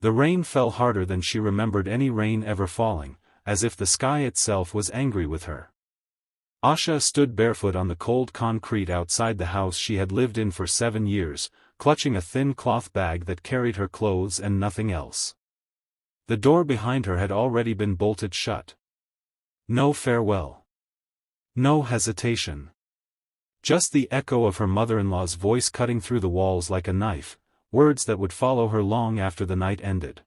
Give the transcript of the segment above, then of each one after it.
The rain fell harder than she remembered any rain ever falling, as if the sky itself was angry with her. Asha stood barefoot on the cold concrete outside the house she had lived in for 7 years, clutching a thin cloth bag that carried her clothes and nothing else. The door behind her had already been bolted shut. No farewell. No hesitation. Just the echo of her mother-in-law's voice cutting through the walls like a knife, words that would follow her long after the night ended.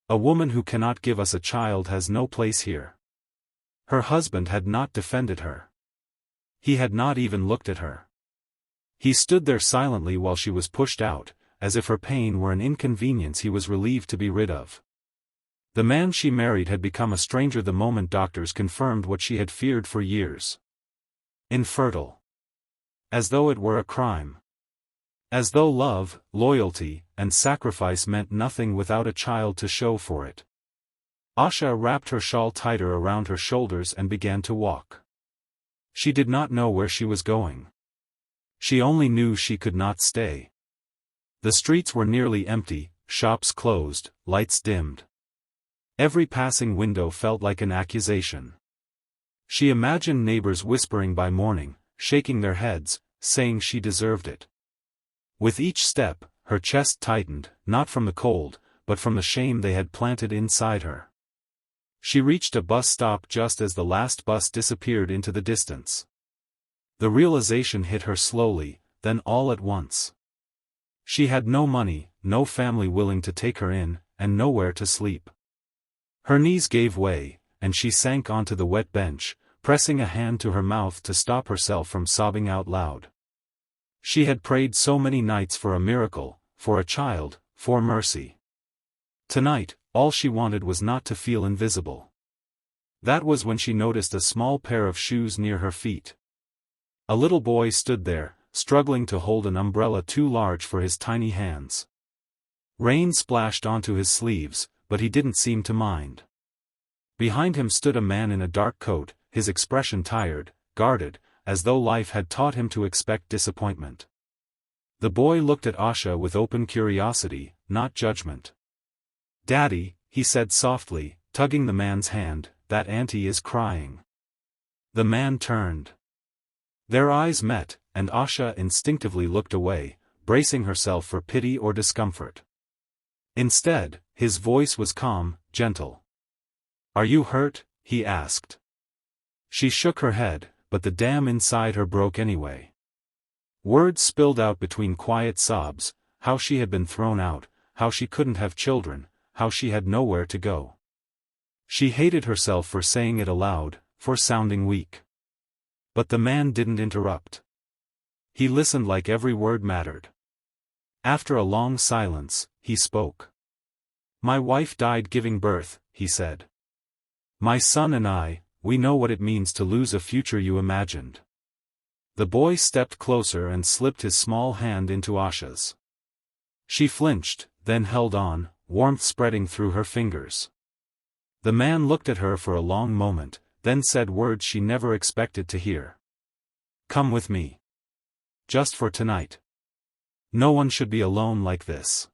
A woman who cannot give us a child has no place here. Her husband had not defended her. He had not even looked at her. He stood there silently while she was pushed out, as if her pain were an inconvenience he was relieved to be rid of. The man she married had become a stranger the moment doctors confirmed what she had feared for years. Infertile. As though it were a crime. As though love, loyalty, and sacrifice meant nothing without a child to show for it. Asha wrapped her shawl tighter around her shoulders and began to walk. She did not know where she was going. She only knew she could not stay. The streets were nearly empty, shops closed, lights dimmed. Every passing window felt like an accusation. She imagined neighbors whispering by morning, shaking their heads, saying she deserved it. With each step, her chest tightened, not from the cold, but from the shame they had planted inside her. She reached a bus stop just as the last bus disappeared into the distance. The realization hit her slowly, then all at once. She had no money, no family willing to take her in, and nowhere to sleep. Her knees gave way, and she sank onto the wet bench, pressing a hand to her mouth to stop herself from sobbing out loud. She had prayed so many nights for a miracle, for a child, for mercy. Tonight, all she wanted was not to feel invisible. That was when she noticed a small pair of shoes near her feet. A little boy stood there, struggling to hold an umbrella too large for his tiny hands. Rain splashed onto his sleeves, but he didn't seem to mind. Behind him stood a man in a dark coat, his expression tired, guarded, as though life had taught him to expect disappointment. The boy looked at Asha with open curiosity, not judgment. "Daddy," he said softly, tugging the man's hand, "that auntie is crying." The man turned. Their eyes met, and Asha instinctively looked away, bracing herself for pity or discomfort. Instead, his voice was calm, gentle. "Are you hurt?" he asked. She shook her head, but the dam inside her broke anyway. Words spilled out between quiet sobs, how she had been thrown out, how she couldn't have children, how she had nowhere to go. She hated herself for saying it aloud, for sounding weak. But the man didn't interrupt. He listened like every word mattered. After a long silence, he spoke. "My wife died giving birth," he said. "My son and I, we know what it means to lose a future you imagined." The boy stepped closer and slipped his small hand into Asha's. She flinched, then held on, warmth spreading through her fingers. The man looked at her for a long moment, then said words she never expected to hear. "Come with me. Just for tonight. No one should be alone like this."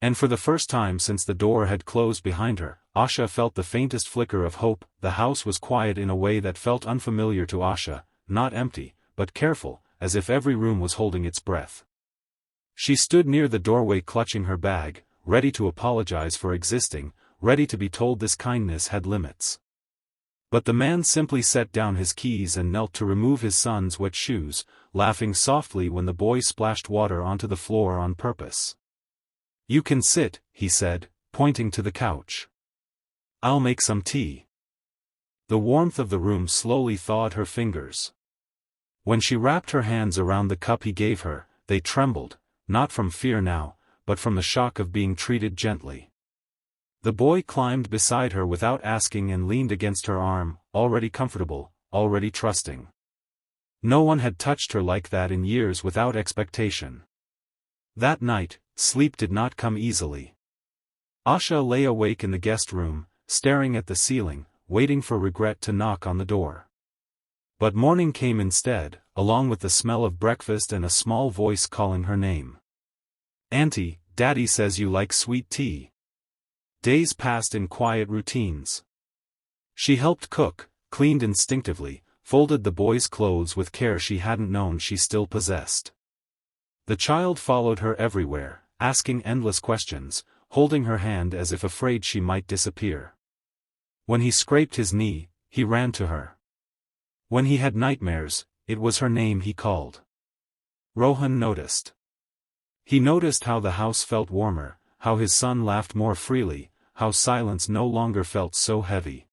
And for the first time since the door had closed behind her, Asha felt the faintest flicker of hope. The house was quiet in a way that felt unfamiliar to Asha, not empty, but careful, as if every room was holding its breath. She stood near the doorway clutching her bag, ready to apologize for existing, ready to be told this kindness had limits. But the man simply set down his keys and knelt to remove his son's wet shoes, laughing softly when the boy splashed water onto the floor on purpose. "You can sit," he said, pointing to the couch. "I'll make some tea." The warmth of the room slowly thawed her fingers. When she wrapped her hands around the cup he gave her, they trembled, not from fear now, but from the shock of being treated gently. The boy climbed beside her without asking and leaned against her arm, already comfortable, already trusting. No one had touched her like that in years without expectation. That night, sleep did not come easily. Asha lay awake in the guest room, staring at the ceiling, waiting for regret to knock on the door. But morning came instead, along with the smell of breakfast and a small voice calling her name. "Auntie, Daddy says you like sweet tea. Days passed in quiet routines. She helped cook, cleaned instinctively, folded the boy's clothes with care she hadn't known she still possessed. The child followed her everywhere, asking endless questions, holding her hand as if afraid she might disappear. When he scraped his knee, he ran to her. When he had nightmares, it was her name he called. Rohan noticed. He noticed how the house felt warmer, how his son laughed more freely, how silence no longer felt so heavy.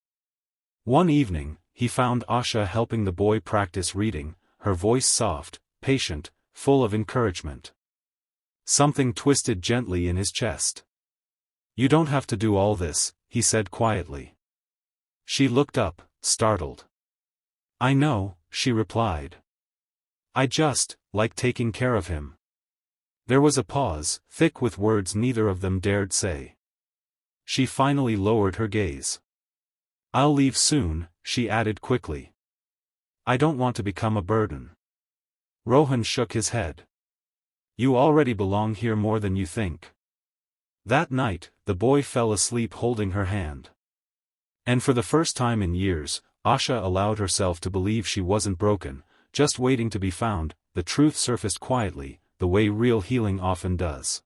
One evening, he found Asha helping the boy practice reading, her voice soft, patient, full of encouragement. Something twisted gently in his chest. "You don't have to do all this," he said quietly. She looked up, startled. "I know," she replied. "I just like taking care of him." There was a pause, thick with words neither of them dared say. She finally lowered her gaze. "I'll leave soon," she added quickly. "I don't want to become a burden." Rohan shook his head. "You already belong here more than you think." That night, the boy fell asleep holding her hand. And for the first time in years, Asha allowed herself to believe she wasn't broken, just waiting to be found. The truth surfaced quietly, the way real healing often does.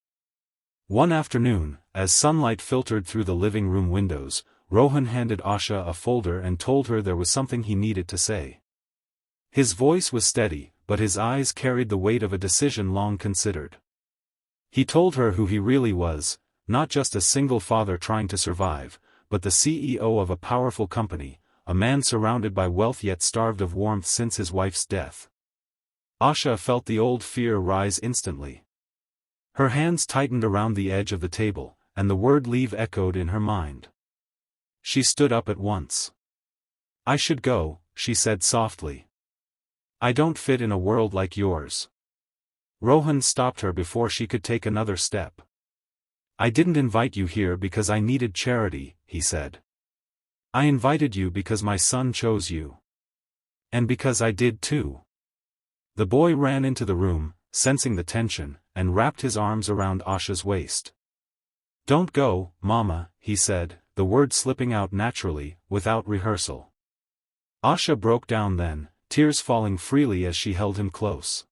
One afternoon, as sunlight filtered through the living room windows, Rohan handed Asha a folder and told her there was something he needed to say. His voice was steady, but his eyes carried the weight of a decision long considered. He told her who he really was, not just a single father trying to survive, but the CEO of a powerful company, a man surrounded by wealth yet starved of warmth since his wife's death. Asha felt the old fear rise instantly. Her hands tightened around the edge of the table, and the word leave echoed in her mind. She stood up at once. "I should go," she said softly. "I don't fit in a world like yours." Rohan stopped her before she could take another step. "I didn't invite you here because I needed charity," he said. "I invited you because my son chose you. And because I did too." The boy ran into the room, sensing the tension, and wrapped his arms around Asha's waist. "Don't go, Mama," he said, the words slipping out naturally, without rehearsal. Asha broke down then, tears falling freely as she held him close.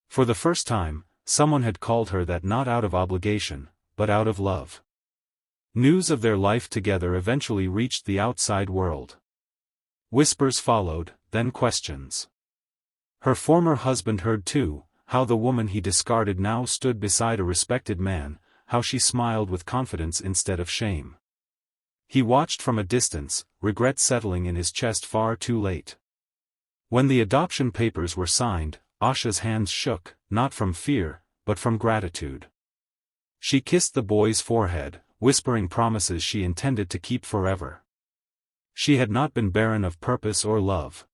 For the first time, someone had called her that not out of obligation, but out of love. News of their life together eventually reached the outside world. Whispers followed, then questions. Her former husband heard too, how the woman he discarded now stood beside a respected man, how she smiled with confidence instead of shame. He watched from a distance, regret settling in his chest far too late. When the adoption papers were signed, Asha's hands shook, not from fear, but from gratitude. She kissed the boy's forehead, whispering promises she intended to keep forever. She had not been barren of purpose or love.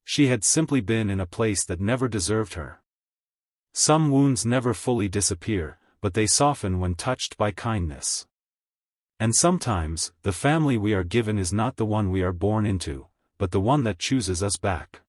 She had simply been in a place that never deserved her. Some wounds never fully disappear, but they soften when touched by kindness. And sometimes, the family we are given is not the one we are born into, but the one that chooses us back.